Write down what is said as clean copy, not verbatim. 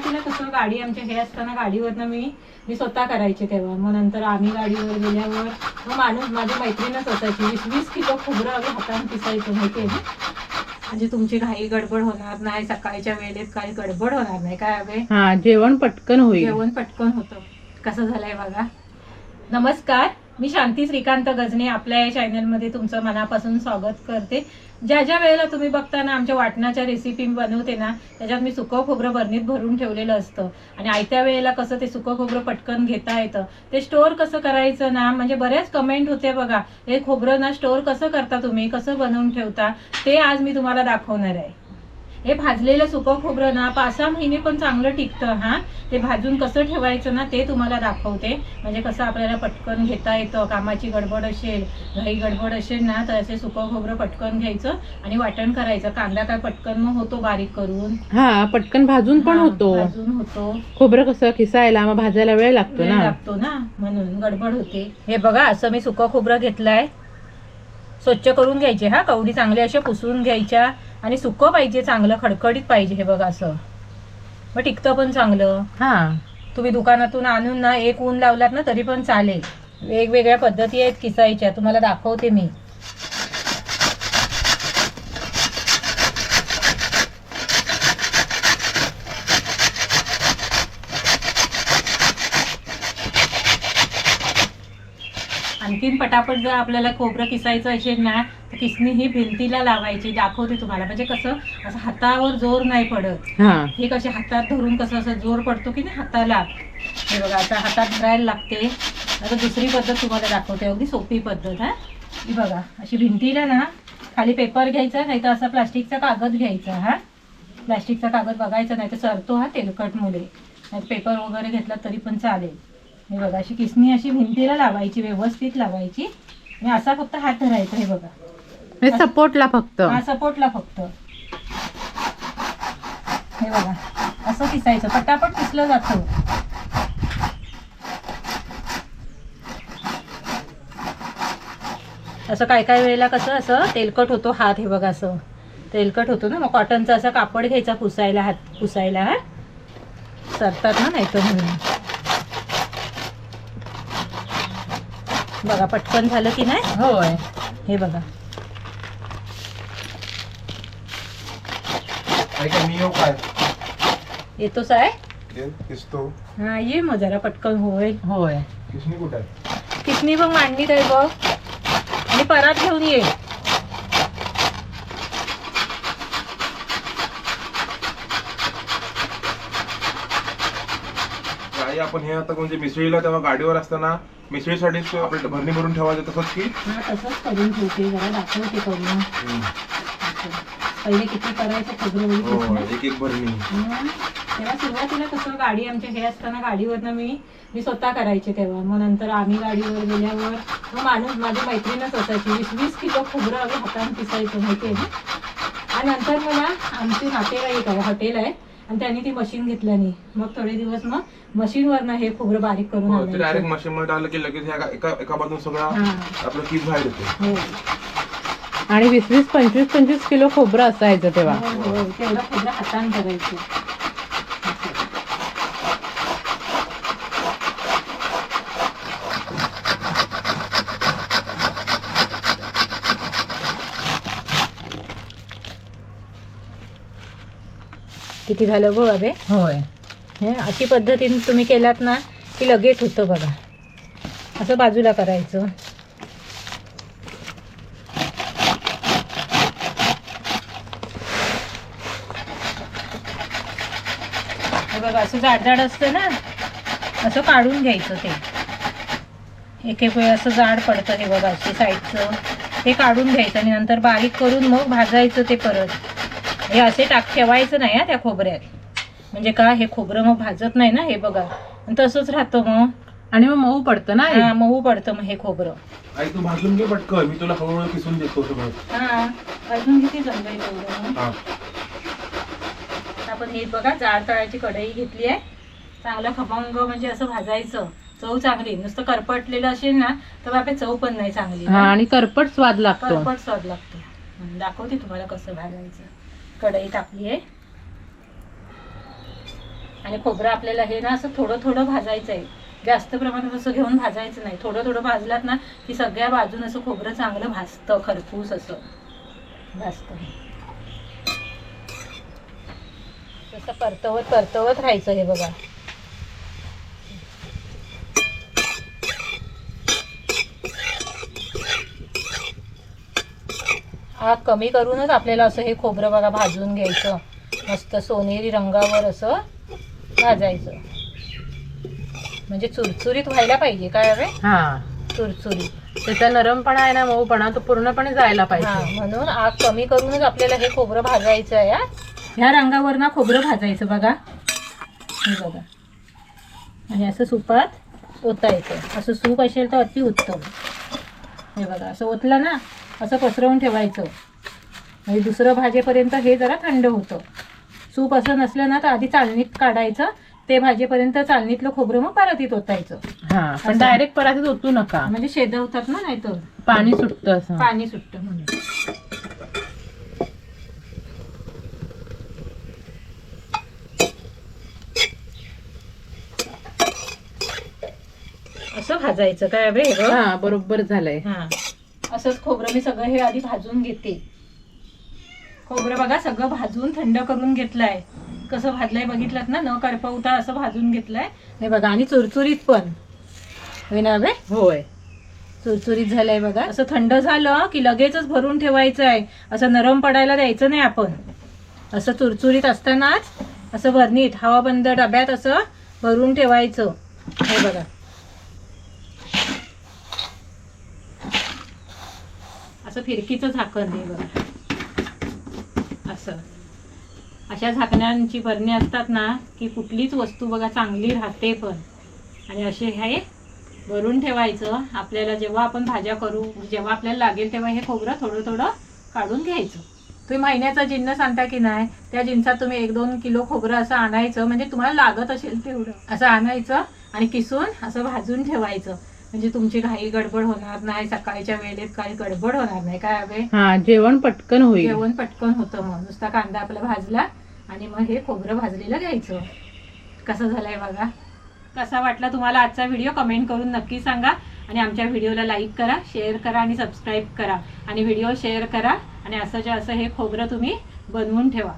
सुरुवातीला कसं गाडी आमच्या हे असताना गाडीवरनं मी स्वतः करायचे तेव्हा. मग नंतर आम्ही गाडीवर गेल्यावर मग माणूस माझी मैत्रीणच असायची. 20-20 किलो खोबरं आम्ही हाताने पिसायचं माहिती आहे ना. म्हणजे तुमची घाई गडबड होणार नाही, सकाळच्या वेळेत काही गडबड होणार नाही काय अबे. हा, जेवण पटकन होईल. जेवण पटकन होतं. कसं झालंय बघा. नमस्कार, मी शांती श्रीकांत गजने आपल्या या चॅनलमध्ये तुमचं मनापासून स्वागत करते. ज्या ज्या वेळेला तुम्ही बघता ना आमच्या वाटणाच्या रेसिपी बनवते ना, त्याच्यात मी सुकं खोबरं बरणीत भरून ठेवलेलं असतं. आणि आयत्या वेळेला कसं ते सुकं खोबरं पटकन घेता येतं. ते स्टोअर कसं करायचं ना, म्हणजे बऱ्याच कमेंट होते बघा, हे खोबरं ना स्टोअर कसं करता तुम्ही, कसं बनवून ठेवता, ते आज मी तुम्हाला दाखवणार आहे. हे भाजलेलं सुकं खोबरं ना 5-6 महिने पण चांगलं टिकतं. हा, ते भाजून कसं ठेवायचं ना ते तुम्हाला दाखवते. म्हणजे कसं आपल्याला पटकन घेता येतं. कामाची गडबड असेल, घाई गडबड असेल ना, तर असे सुकं खोबरं पटकन घ्यायचं आणि वाटण करायचं. कांदा काय पटकन मग होतो बारीक करून. हा, पटकन भाजून पण होतो. खोबरं कसं खिसायला मग भाजायला वेळ लागतो ना, म्हणून गडबड होते. हे बघा, असं मी सुकं खोबरं घेतलंय. स्वच्छ करून घ्यायचे. हा, कवडी चांगल्या अशा पुसून घ्यायच्या. आणि सुकं पाहिजे, चांगलं खडखडीत पाहिजे. हे बघा असं, मग टिकतं पण चांगलं. हा, तुम्ही दुकानातून आणून ना एक ऊन लावलात ना तरी पण चालेल. वेगवेगळ्या पद्धती आहेत किसायच्या, तुम्हाला दाखवते मी. आणखीन पटापट जर आपल्याला खोबरं किसायचं असेल ना, तर किसणी ही भिंतीला लावायची. दाखवते तुम्हाला. म्हणजे कसं असं हातावर जोर नाही पडत. हे कसे हातात धरून कसं असं जोर पडतो की नाही हाताला, हे बघा असं हातात धरायला लागते. आता दुसरी पद्धत तुम्हाला दाखवते, अगदी सोपी पद्धत. हा, ही बघा, अशी भिंतीला ना खाली पेपर घ्यायचा, नाही तर असा प्लास्टिकचा कागद घ्यायचा. हा, प्लास्टिकचा कागद बघायचा नाही तर सरतो हा तेलकटमुळे. नाही पेपर वगैरे घेतला तरी पण चालेल. हे बघा, अशी किसणी अशी भिंतीला लावायची, व्यवस्थित लावायची. आणि असा फक्त हात धरायचा. हे बघा, सपोर्टला फक्त. हा, सपोर्टला फक्त. हे बघा, असं किसायचं. पटापट किसलं जातं. असं काय काय वेळेला कसं असं तेलकट होतो हात. हे बघा, असं तेलकट होतो ना, मग कॉटनचा असा कापड घ्यायचा पुसायला, हात पुसायला. हा, सरतात ना नाही तर म्हणून. बघा, पटकन झालं की नाही. होय, हे बघा. येतोच आहे. हा, ये मग जरा पटकन होईल. होय. किसणी कुठे आहे? किसणी बघ मांडणीत आहे बघ. आणि परात घेऊन ये. आपण हे आता म्हणजे मिसळीला तेव्हा गाडीवर असताना मिसळीसाठीच आपलं भरणी भरून ठेवायचं तसंच की. हा, तसंच करून ठेवते. जरा दाखवते करून. पहिले किती करायचं खोबरं एक भरणी. तेव्हा सुरुवातीला कसं गाडी आमच्या हे असताना गाडीवरनं मी स्वतः करायचे तेव्हा. मग नंतर आम्ही गाडीवर गेल्यावर मग माणूस माझी मैत्रीणच असायची. 20-20 किलो खोबरं आम्ही हाताने पिसायचं माहिती आहे ना. आणि नंतर मला आमची नातेवाईक आहे, हॉटेल आहे, आणि त्यांनी ती मशीन घेतल्याने मग थोडे दिवस मग मशीनवरनं हे खोबरं बारीक करून आणायचं. डायरेक्ट मशीन मध्ये आलं की लगेच एका बाजून सगळं आपलं किस बाहेर येते. आणि 20-20, 25-25 किलो खोबरं असायचं तेव्हा. तेवढं खोबरं हाताने करायचं. किती झालं गो अबे. होय, अशी पद्धतीने तुम्ही केलात ना की लगेच होतं. बघा, असं बाजूला करायचं. बघा, असं जाड जाड असतं ना, असं काढून घ्यायचं. ते एक एक वेळ असं जाड पडतं. हे बघा, अशी साईडचं ते काढून घ्यायचं आणि नंतर बारीक करून मग भाजायचं ते परत. हे असे ठेवायचं नाही त्या खोबऱ्यात. म्हणजे का, हे खोबरं मग भाजत नाही ना. हे बघा, तसंच राहतं मग. आणि मग मऊ पडतं ना. हा, मऊ पडतं मग हे खोबरं. आई तू भाजून घे पटकन, मी तुला हळूहळू किसून देतो सगळं. हा, भाजून किती जमलंय तेवढं. आपण हे बघा, जाड तळाची कढई घेतली आहे. चांगलं खमंग म्हणजे असं भाजायचं. चव चांगली. नुसतं करपटलेलं असेल ना तर बापे चव पण नाही चांगली. आणि करपट स्वाद लागतो. करपट स्वाद लागतो. दाखवते तुम्हाला कसं भाजायचं. कढई टाकली आहे आणि खोबरं आपल्याला हे ना असं थोडं थोडं भाजायचं आहे, जास्त प्रमाणात असं घेऊन भाजायचं नाही. थोडं थोडं भाजलात ना की सगळ्या बाजून असं खोबरं चांगलं भाजतं, खरपूस असं भाजतं. तसं परतवत परतवत राहायचं. हे बघा आग कमी करूनच आपल्याला असं हे खोबरं बघा भाजून घ्यायचं, मस्त सोनेरी रंगावर असं भाजायचं. म्हणजे चुरचुरीत व्हायला पाहिजे. काय हवे? हा, चुरचुरीत. त्याचा नरमपणा आहे ना, मऊपणा, तो पूर्णपणे जायला हा, पाहिजे. म्हणून आग कमी करूनच आपल्याला हे खोबरं भाजायचं आहे. ह्या रंगावर ना खोबरं भाजायचं बघा. हे बघा, आणि असं सुपात ओतायचं. असं सूप असेल तर अति उत्तम. हे बघा, असं ओतलं ना असं पसरवून ठेवायचं. म्हणजे दुसरं भाजेपर्यंत हे जरा थंड होतं. सूप असं नसलं ना तर आधी चालणीत काढायचं, ते भाजेपर्यंत चालणीतलं खोबरं मग परातीत ओतायचं. हा, पण डायरेक्ट परातीत ओतू नका, म्हणजे शेदवतात ना, नाही तर पाणी सुटतं असं. पाणी सुटतं म्हणून. असं भाजायचं. काय हवे? हा, बरोबर झालंय. हा, असंच खोबरं मी सगळं हे आधी भाजून घेते. खोबरं बघा सगळं भाजून थंड करून घेतलंय. कसं भाजलंय बघितलं ना, न करपवता असं भाजून घेतलंय. हे बघा, आणि चुरचुरीत पण होय ना हवे? होय, चुरचुरीत झालंय बघा. असं थंड झालं की लगेचच भरून ठेवायचं आहे. असं नरम पडायला द्यायचं नाही आपण. असं चुरचुरीत असतानाच असं भरणीत हवाबंद डब्यात असं भरून ठेवायचं. हे बघा, असं फिरकीचं झाकण. हे बघा, असं अशा झाकण्यांची भरणी असतात ना की कुठलीच वस्तू बघा चांगली राहते पण. आणि असे हे भरून ठेवायचं. आपल्याला जेव्हा आपण भाज्या करू, जेव्हा आपल्याला लागेल तेव्हा हे खोबरं थोडं थोडं काढून घ्यायचं. तुम्ही महिन्याचा जिन्नस आणता की नाही, त्या जिन्सात तुम्ही 1-2 किलो खोबरं असं आणायचं. म्हणजे तुम्हाला लागत असेल तेवढं असं आणायचं आणि किसून असं भाजून ठेवायचं. म्हणजे तुमची घाई गडबड होणार नाही, सकाळच्या वेळेत काही गडबड होणार नाही. काय हवे? हा, जेवण पटकन होईल. जेवण पटकन होतं. मग नुसता कांदा आपला भाजला आणि मग हे खोबरं भाजलेलं घ्यायचं. कसं झालंय बघा. कसा वाटला तुम्हाला आजचा व्हिडिओ कमेंट करून नक्की सांगा. आणि आमच्या व्हिडिओला लाईक करा, शेअर करा आणि सबस्क्राईब करा. आणि व्हिडिओ शेअर करा. आणि असं हे खोबरं तुम्ही बनवून ठेवा.